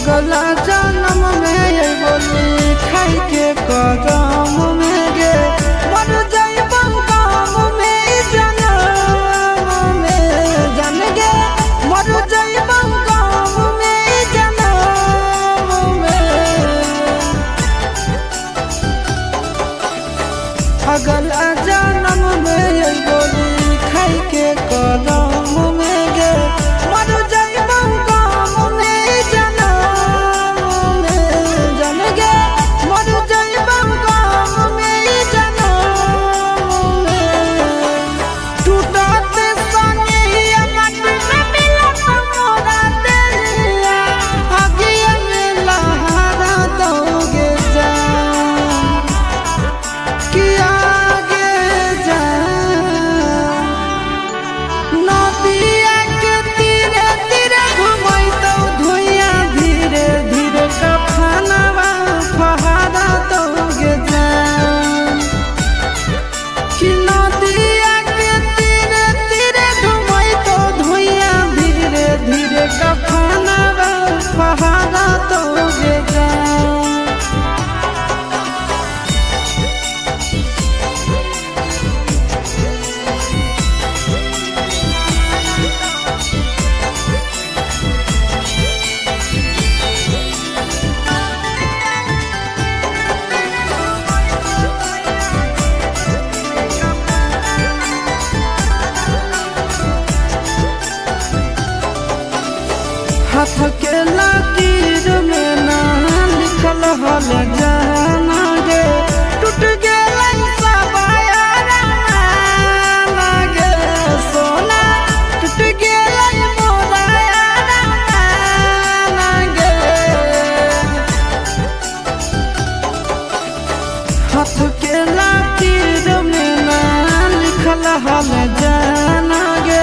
अगला जन्म में ये बोली खाई के करम में गे मर जाइबम काम में जन्म में जन गे मर जाइबम काम में जन्म में अगला जन्म में ये बोली खाई के करम में गे मर जाइबम काम में जन्म में जन गे मर जाइबम काम में जन्म में टूटत संगिया मत न मिलत मोरा दिलिया आगे में लहरा दोगे जान कि आगे जान नदिया के तीरे तीरे घुमैतौ धुइया धीरे धीरे कफनवा फहरा दोगे जान कि नदिया के तीरे तीरे घुमैतौ धुइया धीरे धीरे कफनवा फहरा दोगे जान। हाथ के लकीर में ना लिखल हल जाना गे टूट गेल सबाया गे सोना टूट गेल मोरा गे हाथ के लकीर में ना लिखल हल जाना गे